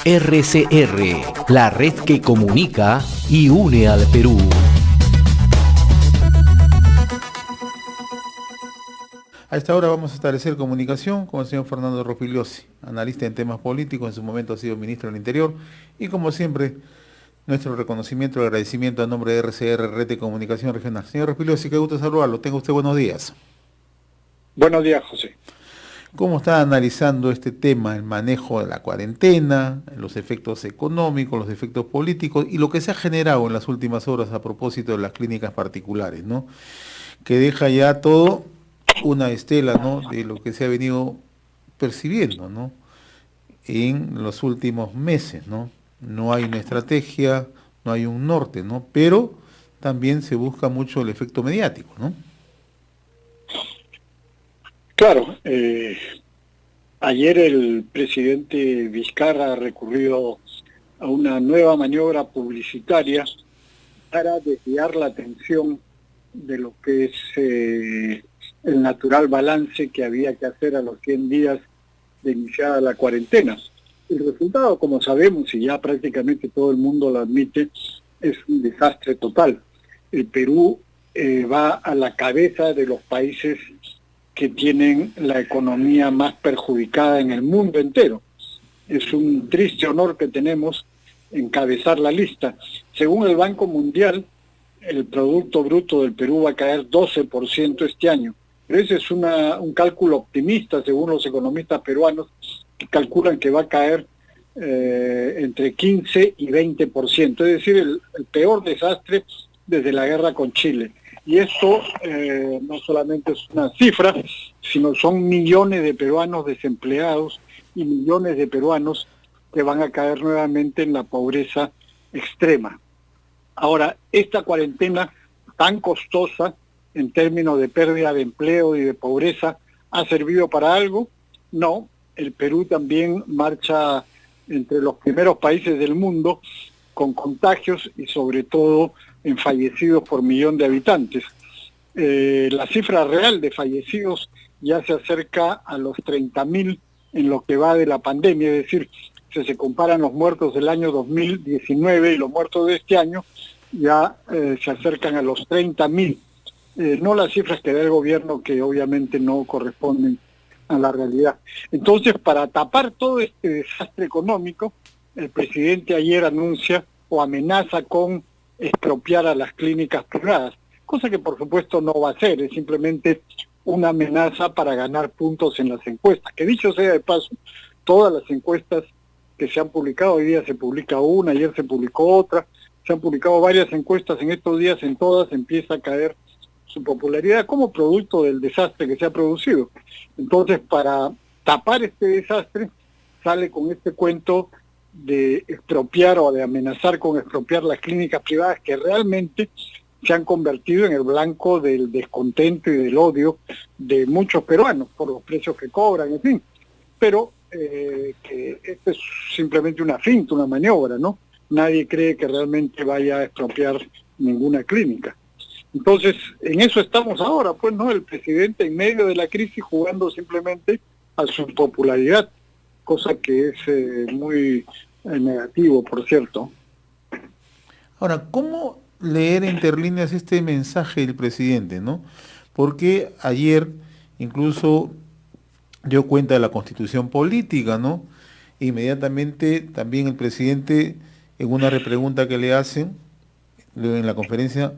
RCR, la red que comunica y une al Perú. A esta hora vamos a establecer comunicación con el señor Fernando Rospigliosi, analista en temas políticos, en su momento ha sido ministro del Interior, y como siempre, nuestro reconocimiento y agradecimiento a nombre de RCR, Red de Comunicación Regional. Señor Rospigliosi, qué gusto saludarlo. Tenga usted buenos días. Buenos días, José. ¿Cómo está analizando este tema, el manejo de la cuarentena, los efectos económicos, los efectos políticos y lo que se ha generado en las últimas horas a propósito de las clínicas particulares, ¿no? Que deja ya todo una estela, ¿no?, de lo que se ha venido percibiendo, ¿no?, en los últimos meses, ¿no? No hay una estrategia, no hay un norte, ¿no? Pero también se busca mucho el efecto mediático, ¿no? Claro, ayer el presidente Vizcarra ha recurrido a una nueva maniobra publicitaria para desviar la atención de lo que es el natural balance que había que hacer a los 100 días de iniciada la cuarentena. El resultado, como sabemos, y ya prácticamente todo el mundo lo admite, es un desastre total. El Perú va a la cabeza de los países que tienen la economía más perjudicada en el mundo entero. Es un triste honor que tenemos encabezar la lista. Según el Banco Mundial, el Producto Bruto del Perú va a caer 12% este año. Pero ese es un cálculo optimista, según los economistas peruanos, que calculan que va a caer entre 15 y 20%. Es decir, el peor desastre desde la guerra con Chile. Y esto no solamente es una cifra, sino son millones de peruanos desempleados y millones de peruanos que van a caer nuevamente en la pobreza extrema. Ahora, esta cuarentena tan costosa en términos de pérdida de empleo y de pobreza, ¿ha servido para algo? No, el Perú también marcha entre los primeros países del mundo con contagios y sobre todo en fallecidos por millón de habitantes. La cifra real de fallecidos ya se acerca a los 30.000 en lo que va de la pandemia, es decir, si se comparan los muertos del año 2019 y los muertos de este año, ya se acercan a los 30.000. No las cifras que da el gobierno, que obviamente no corresponden a la realidad. Entonces, para tapar todo este desastre económico, el presidente ayer anuncia o amenaza con expropiar a las clínicas privadas, cosa que por supuesto no va a hacer, es simplemente una amenaza para ganar puntos en las encuestas, que dicho sea de paso, todas las encuestas que se han publicado, hoy día se publica una, ayer se publicó otra, se han publicado varias encuestas en estos días, en todas empieza a caer su popularidad como producto del desastre que se ha producido. Entonces, para tapar este desastre, sale con este cuento de expropiar o de amenazar con expropiar las clínicas privadas que realmente se han convertido en el blanco del descontento y del odio de muchos peruanos por los precios que cobran, en fin. Pero que esto es simplemente una finta, una maniobra, ¿no? Nadie cree que realmente vaya a expropiar ninguna clínica. Entonces, en eso estamos ahora, pues, ¿no? El presidente en medio de la crisis jugando simplemente a su popularidad, cosa que es muy negativo, por cierto. Ahora, ¿cómo leer entre líneas este mensaje del presidente, ¿no? Porque ayer incluso dio cuenta de la constitución política, ¿no? Inmediatamente también el presidente, en una repregunta que le hacen en la conferencia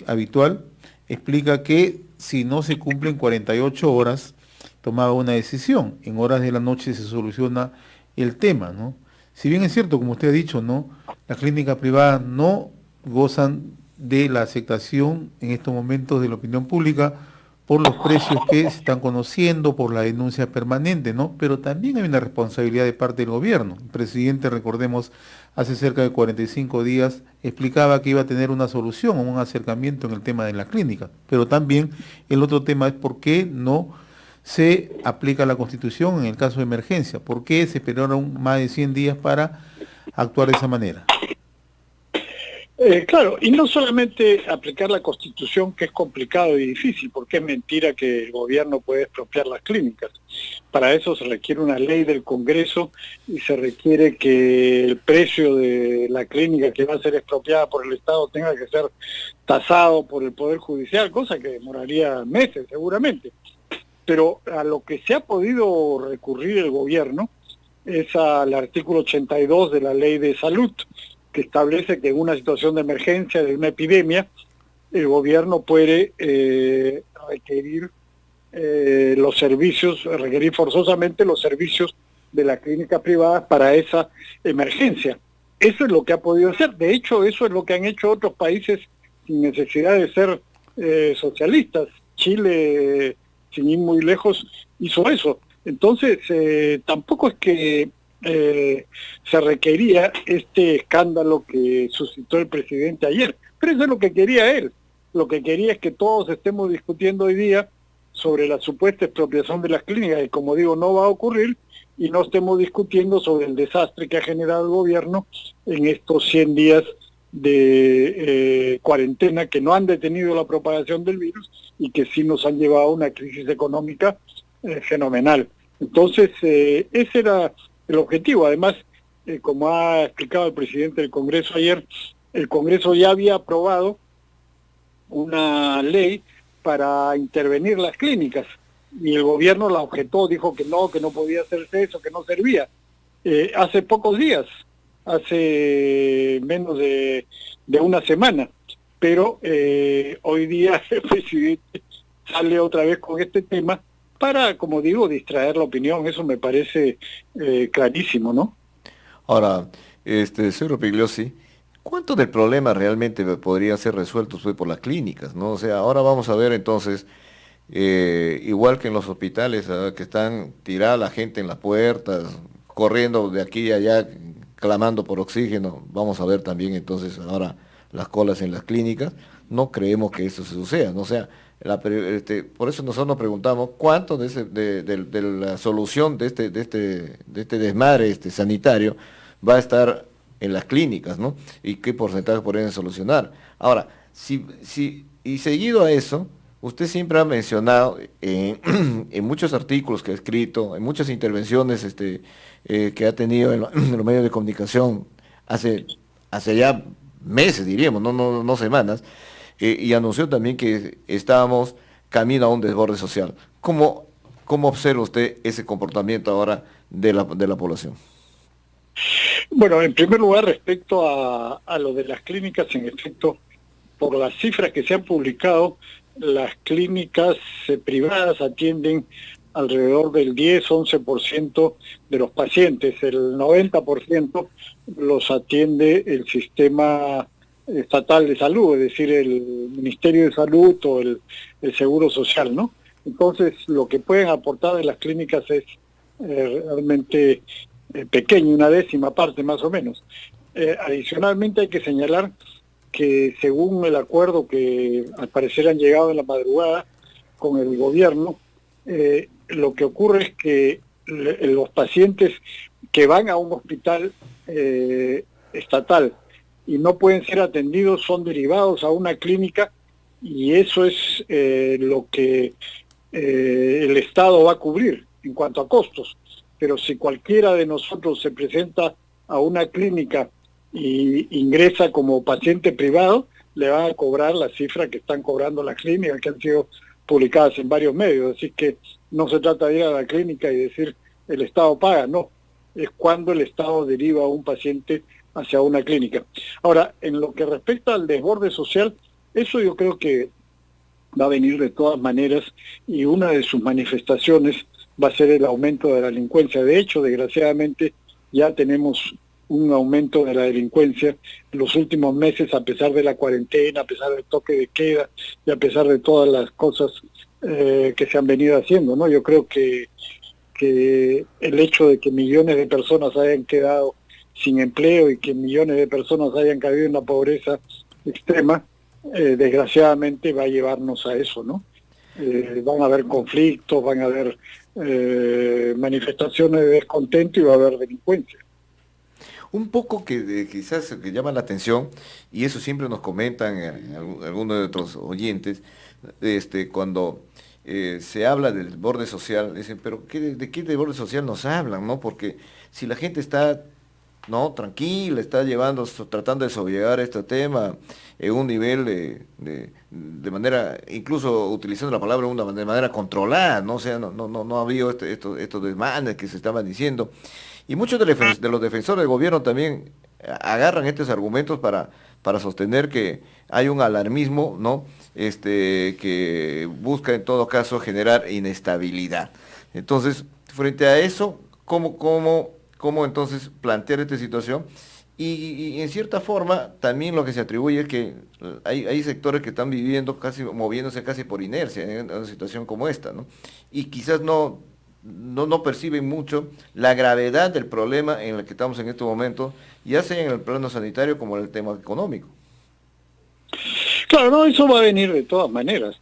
habitual, explica que si no se cumplen 48 horas, tomaba una decisión. En horas de la noche se soluciona el tema, ¿no? Si bien es cierto, como usted ha dicho, ¿no?, las clínicas privadas no gozan de la aceptación en estos momentos de la opinión pública por los precios que se están conociendo, por la denuncia permanente, ¿no? Pero también hay una responsabilidad de parte del gobierno. El presidente, recordemos, hace cerca de 45 días explicaba que iba a tener una solución o un acercamiento en el tema de la clínica. Pero también el otro tema es por qué no se aplica la Constitución en el caso de emergencia. ¿Por qué se esperaron más de 100 días para actuar de esa manera? Claro, y no solamente aplicar la Constitución, que es complicado y difícil, porque es mentira que el gobierno puede expropiar las clínicas. Para eso se requiere una ley del Congreso y se requiere que el precio de la clínica que va a ser expropiada por el Estado tenga que ser tasado por el Poder Judicial, cosa que demoraría meses seguramente. Pero a lo que se ha podido recurrir el gobierno es al artículo 82 de la Ley de Salud, que establece que en una situación de emergencia, de una epidemia, el gobierno puede requerir los servicios, requerir forzosamente los servicios de las clínicas privadas para esa emergencia. Eso es lo que ha podido hacer. De hecho, eso es lo que han hecho otros países sin necesidad de ser socialistas. Chile, sin ir muy lejos, hizo eso. Entonces, tampoco es que se requería este escándalo que suscitó el presidente ayer, pero eso es lo que quería él. Lo que quería es que todos estemos discutiendo hoy día sobre la supuesta expropiación de las clínicas, y como digo, no va a ocurrir, y no estemos discutiendo sobre el desastre que ha generado el gobierno en estos 100 días de cuarentena, que no han detenido la propagación del virus y que sí nos han llevado a una crisis económica fenomenal. Entonces, ese era el objetivo. Además, como ha explicado el presidente del Congreso ayer, el Congreso ya había aprobado una ley para intervenir las clínicas y el gobierno la objetó, dijo que no podía hacerse eso, que no servía. Hace pocos días, hace menos de una semana, pero hoy día el presidente sale otra vez con este tema para, como digo, distraer la opinión. Eso me parece clarísimo, ¿no? Ahora, señor Ropigliosi, ¿cuánto del problema realmente podría ser resuelto pues, por las clínicas, ¿no? O sea, ahora vamos a ver entonces, igual que en los hospitales, que están tirada la gente en las puertas, corriendo de aquí a allá, clamando por oxígeno, vamos a ver también entonces ahora las colas en las clínicas. No creemos que eso suceda, ¿no? O sea, por eso nosotros nos preguntamos cuánto de la solución de este desmadre sanitario va a estar en las clínicas, ¿no? Y qué porcentaje podrían solucionar. Ahora, y seguido a eso, usted siempre ha mencionado en muchos artículos que ha escrito, en muchas intervenciones que ha tenido en los medios de comunicación hace ya meses, diríamos, no semanas, y anunció también que estábamos camino a un desborde social. ¿Cómo observa usted ese comportamiento ahora de la población? Bueno, en primer lugar, respecto a lo de las clínicas, en efecto, por las cifras que se han publicado, las clínicas privadas atienden alrededor del 10-11% de los pacientes, el 90% los atiende el sistema estatal de salud, es decir, el Ministerio de Salud o el Seguro Social, ¿no? Entonces, lo que pueden aportar de las clínicas es realmente pequeño, una décima parte más o menos. Adicionalmente hay que señalar que según el acuerdo que al parecer han llegado en la madrugada con el gobierno, lo que ocurre es que los pacientes que van a un hospital estatal y no pueden ser atendidos son derivados a una clínica, y eso es lo que el Estado va a cubrir en cuanto a costos. Pero si cualquiera de nosotros se presenta a una clínica y ingresa como paciente privado, le van a cobrar la cifra que están cobrando las clínicas, que han sido publicadas en varios medios. Así que no se trata de ir a la clínica y decir el Estado paga, no. Es cuando el Estado deriva a un paciente hacia una clínica. Ahora, en lo que respecta al desborde social, eso yo creo que va a venir de todas maneras, y una de sus manifestaciones va a ser el aumento de la delincuencia. De hecho, desgraciadamente, ya tenemos un aumento de la delincuencia en los últimos meses, a pesar de la cuarentena, a pesar del toque de queda y a pesar de todas las cosas que se han venido haciendo, ¿no? Yo creo que el hecho de que millones de personas hayan quedado sin empleo y que millones de personas hayan caído en la pobreza extrema, desgraciadamente va a llevarnos a eso, ¿no? Van a haber conflictos, van a haber manifestaciones de descontento y va a haber delincuencia. Un poco que quizás que llama la atención, y eso siempre nos comentan algunos de nuestros oyentes, cuando se habla del borde social, dicen, pero ¿de qué de borde social nos hablan, no? Porque si la gente está, no, tranquila, está tratando de sobrellevar este tema en un nivel de manera, incluso utilizando la palabra de manera controlada, ¿no? O sea, no ha habido estos desmanes que se estaban diciendo. Y muchos de los defensores del gobierno también agarran estos argumentos para sostener que hay un alarmismo, ¿no? Que busca en todo caso generar inestabilidad. Entonces, frente a eso, ¿cómo entonces plantear esta situación? Y en cierta forma, también lo que se atribuye es que hay sectores que están moviéndose casi por inercia en una situación como esta, ¿no? Y quizás no perciben mucho la gravedad del problema en el que estamos en este momento, ya sea en el plano sanitario como en el tema económico. Claro, no, eso va a venir de todas maneras.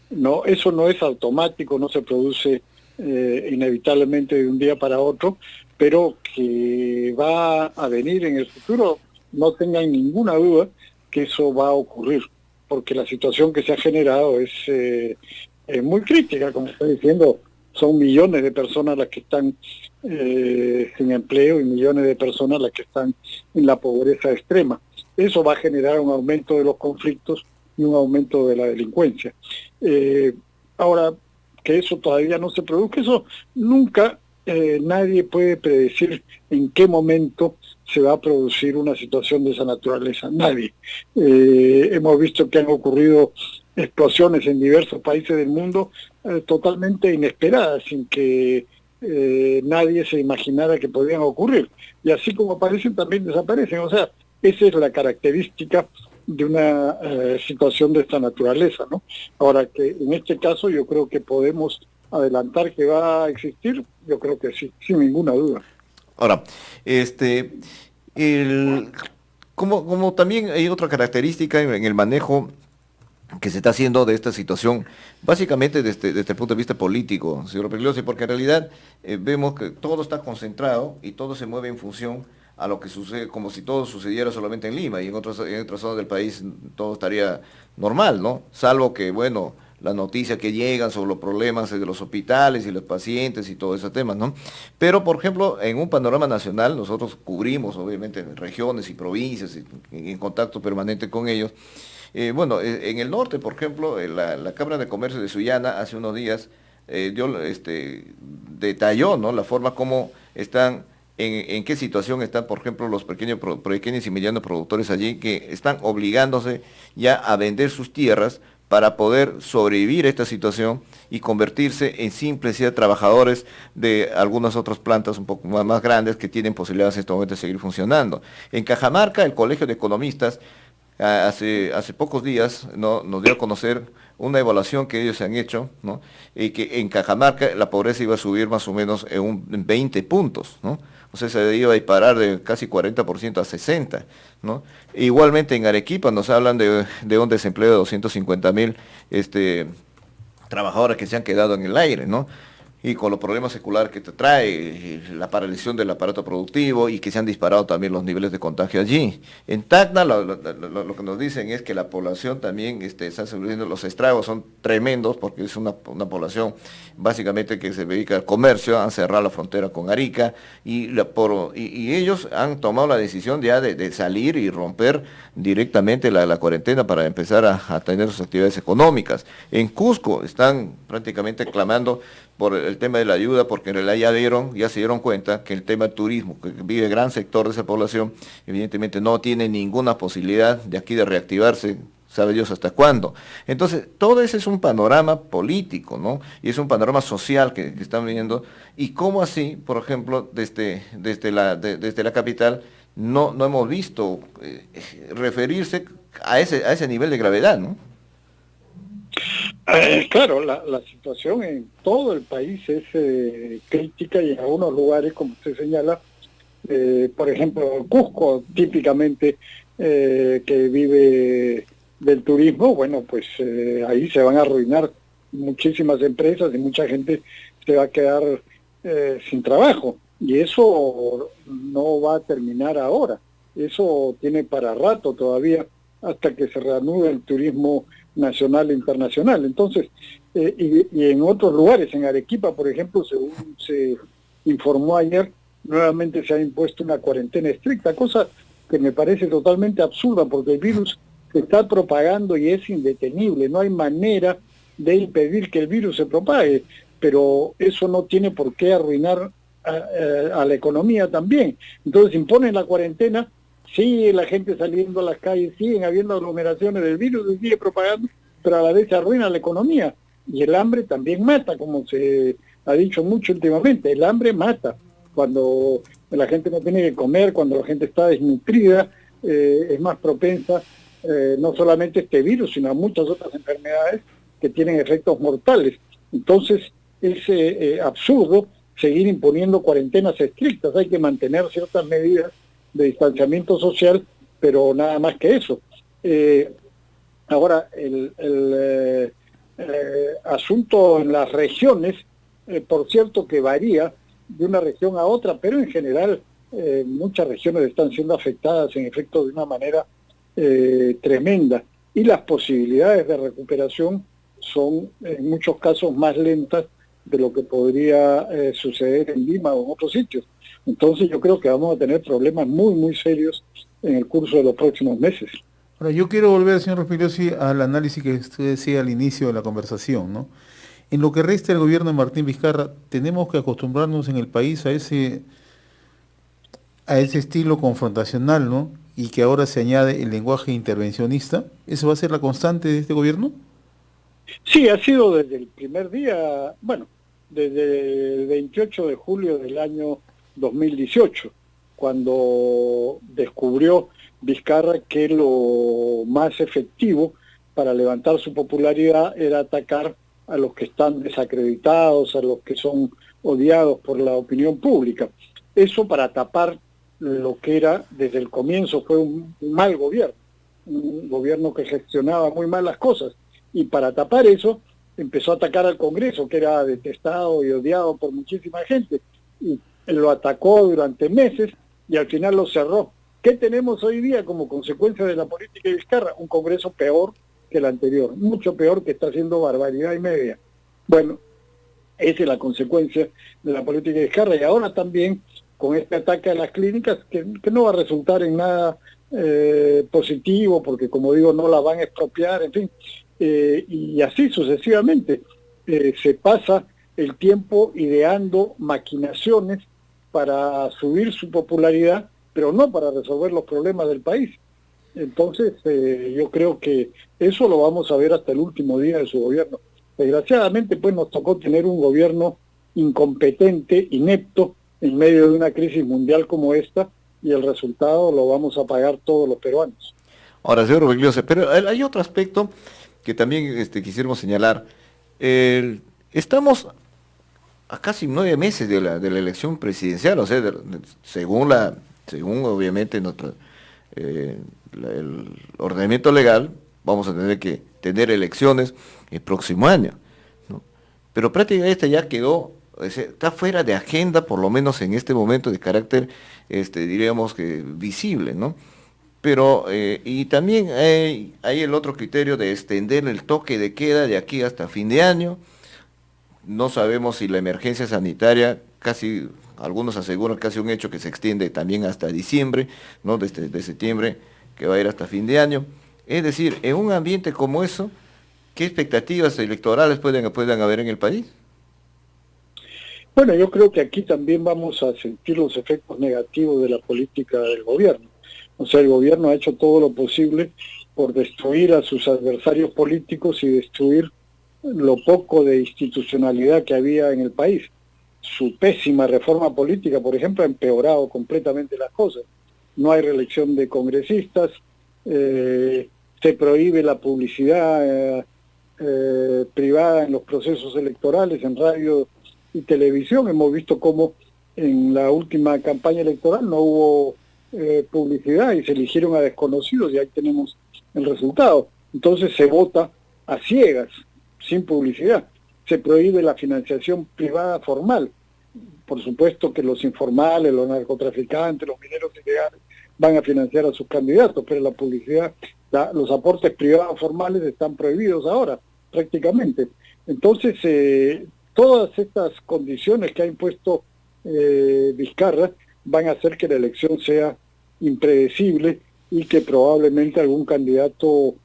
No, eso no es automático, no se produce inevitablemente de un día para otro, pero que va a venir en el futuro, no tengan ninguna duda que eso va a ocurrir, porque la situación que se ha generado es muy crítica, como estoy diciendo. Son millones de personas las que están sin empleo y millones de personas las que están en la pobreza extrema. Eso va a generar un aumento de los conflictos y un aumento de la delincuencia. Ahora, que eso todavía no se produzca, eso nunca nadie puede predecir en qué momento se va a producir una situación de esa naturaleza. Nadie. Hemos visto que han ocurrido explosiones en diversos países del mundo totalmente inesperadas, sin que nadie se imaginara que podían ocurrir. Y así como aparecen, también desaparecen. O sea, esa es la característica de una situación de esta naturaleza, ¿no? Ahora, que en este caso yo creo que podemos adelantar que va a existir, yo creo que sí, sin ninguna duda. Ahora, como también hay otra característica en el manejo que se está haciendo de esta situación, básicamente desde el punto de vista político, señor Pegliosi, porque en realidad vemos que todo está concentrado y todo se mueve en función a lo que sucede, como si todo sucediera solamente en Lima, y en otras zonas del país todo estaría normal, ¿no? Salvo que, bueno, las noticias que llegan sobre los problemas de los hospitales y los pacientes y todo ese tema, ¿no? Pero, por ejemplo, en un panorama nacional, nosotros cubrimos, obviamente, regiones y provincias, en contacto permanente con ellos. En el norte, por ejemplo, la Cámara de Comercio de Sullana hace unos días detalló, ¿no?, la forma como están, en qué situación están, por ejemplo, los pequeños y medianos productores allí, que están obligándose ya a vender sus tierras para poder sobrevivir a esta situación y convertirse en simples trabajadores de algunas otras plantas un poco más grandes que tienen posibilidades en este momento de seguir funcionando. En Cajamarca, el Colegio de Economistas hace pocos días, ¿no?, nos dio a conocer una evaluación que ellos se han hecho, ¿no?, y que en Cajamarca la pobreza iba a subir más o menos en 20 puntos, ¿no? O sea, se iba a disparar de casi 40% a 60%, ¿no? E igualmente en Arequipa nos hablan de un desempleo de 250.000 trabajadores que se han quedado en el aire, ¿no? Y con los problemas seculares que te trae, la paralización del aparato productivo y que se han disparado también los niveles de contagio allí. En Tacna lo que nos dicen es que la población también está sufriendo, los estragos son tremendos porque es una población básicamente que se dedica al comercio, han cerrado la frontera con Arica y ellos han tomado la decisión ya de salir y romper directamente la cuarentena para empezar a tener sus actividades económicas. En Cusco están prácticamente clamando por el tema de la ayuda, porque en realidad ya se dieron cuenta que el tema del turismo, que vive gran sector de esa población, evidentemente no tiene ninguna posibilidad de aquí de reactivarse, sabe Dios hasta cuándo. Entonces, todo ese es un panorama político, ¿no? Y es un panorama social que están viendo, y cómo así, por ejemplo, desde la capital, no hemos visto referirse a ese nivel de gravedad, ¿no? Claro, la situación en todo el país es crítica y en algunos lugares, como usted señala, por ejemplo, Cusco, típicamente que vive del turismo, bueno, pues ahí se van a arruinar muchísimas empresas y mucha gente se va a quedar sin trabajo. y eso no va a terminar ahora, eso tiene para rato todavía hasta que se reanude el turismo nacional e internacional. Entonces, y en otros lugares, en Arequipa, por ejemplo, según se informó ayer, nuevamente se ha impuesto una cuarentena estricta, cosa que me parece totalmente absurda, porque el virus se está propagando y es indetenible, no hay manera de impedir que el virus se propague, pero eso no tiene por qué arruinar a la economía también. Entonces imponen la cuarentena, sigue la gente saliendo a las calles, siguen habiendo aglomeraciones del virus, se sigue propagando, pero a la vez se arruina la economía. Y el hambre también mata, como se ha dicho mucho últimamente, el hambre mata. Cuando la gente no tiene que comer, cuando la gente está desnutrida, es más propensa no solamente a este virus, sino a muchas otras enfermedades que tienen efectos mortales. Entonces es absurdo seguir imponiendo cuarentenas estrictas, hay que mantener ciertas medidas de distanciamiento social, pero nada más que eso. Ahora, el asunto en las regiones, por cierto que varía de una región a otra, pero en general muchas regiones están siendo afectadas en efecto de una manera tremenda, y las posibilidades de recuperación son en muchos casos más lentas de lo que podría suceder en Lima o en otros sitios. Entonces yo creo que vamos a tener problemas muy, muy serios en el curso de los próximos meses. Ahora, yo quiero volver, señor Rospigliosi, al análisis que usted decía al inicio de la conversación, ¿no? En lo que resta del gobierno de Martín Vizcarra, tenemos que acostumbrarnos en el país a ese estilo confrontacional, ¿no? Y que ahora se añade el lenguaje intervencionista. ¿Eso va a ser la constante de este gobierno? Sí, ha sido desde el primer día, bueno, desde el 28 de julio del año 2018, cuando descubrió Vizcarra que lo más efectivo para levantar su popularidad era atacar a los que están desacreditados, a los que son odiados por la opinión pública. Eso para tapar lo que era, desde el comienzo, fue un mal gobierno, un gobierno que gestionaba muy mal las cosas, y para tapar eso empezó a atacar al Congreso, que era detestado y odiado por muchísima gente, y lo atacó durante meses y al final lo cerró. ¿Qué tenemos hoy día como consecuencia de la política de Vizcarra? Un Congreso peor que el anterior, mucho peor, que está haciendo barbaridad y media. Bueno, esa es la consecuencia de la política de Vizcarra, y ahora también con este ataque a las clínicas, que no va a resultar en nada positivo, porque como digo, no la van a expropiar, en fin, y así sucesivamente. Se pasa el tiempo ideando maquinaciones para subir su popularidad, pero no para resolver los problemas del país. Entonces, yo creo que eso lo vamos a ver hasta el último día de su gobierno. Desgraciadamente, pues nos tocó tener un gobierno incompetente, inepto, en medio de una crisis mundial como esta, y el resultado lo vamos a pagar todos los peruanos. Ahora, señor Rospigliosi, pero hay otro aspecto que también quisiéramos señalar. Estamos a casi 9 meses de la elección presidencial, o sea, según obviamente el ordenamiento legal, vamos a tener que tener elecciones el próximo año, ¿no? Pero prácticamente ya quedó, está fuera de agenda, por lo menos en este momento, de carácter, diríamos que visible, ¿no? Pero, y también hay el otro criterio de extender el toque de queda de aquí hasta fin de año. No sabemos si la emergencia sanitaria, casi, algunos aseguran casi un hecho que se extiende también hasta diciembre, ¿no? De septiembre, que va a ir hasta fin de año. Es decir, en un ambiente como eso, ¿qué expectativas electorales pueden haber en el país? Bueno, yo creo que aquí también vamos a sentir los efectos negativos de la política del gobierno. O sea, el gobierno ha hecho todo lo posible por destruir a sus adversarios políticos y destruir lo poco de institucionalidad que había en el país. Su pésima reforma política, por ejemplo, ha empeorado completamente las cosas. No hay reelección de congresistas, se prohíbe la publicidad privada en los procesos electorales, en radio y televisión. Hemos visto cómo en la última campaña electoral no hubo publicidad y se eligieron a desconocidos, y ahí tenemos el resultado. Entonces se vota a ciegas, sin publicidad. Se prohíbe la financiación privada formal. por supuesto que los informales, los narcotraficantes, los mineros ilegales van a financiar a sus candidatos, pero la publicidad, los aportes privados formales están prohibidos ahora, prácticamente. Entonces, todas estas condiciones que ha impuesto Vizcarra van a hacer que la elección sea impredecible y que probablemente algún candidato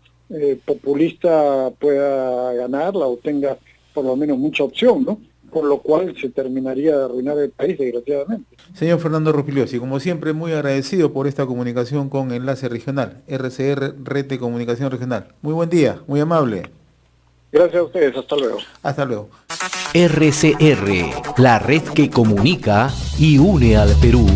populista pueda ganarla o tenga por lo menos mucha opción, ¿no? Por lo cual se terminaría de arruinar el país, desgraciadamente. Señor Fernando Rospigliosi, como siempre, muy agradecido por esta comunicación con Enlace Regional, RCR, Red de Comunicación Regional. Muy buen día, muy amable. Gracias a ustedes, hasta luego. Hasta luego. RCR, la red que comunica y une al Perú.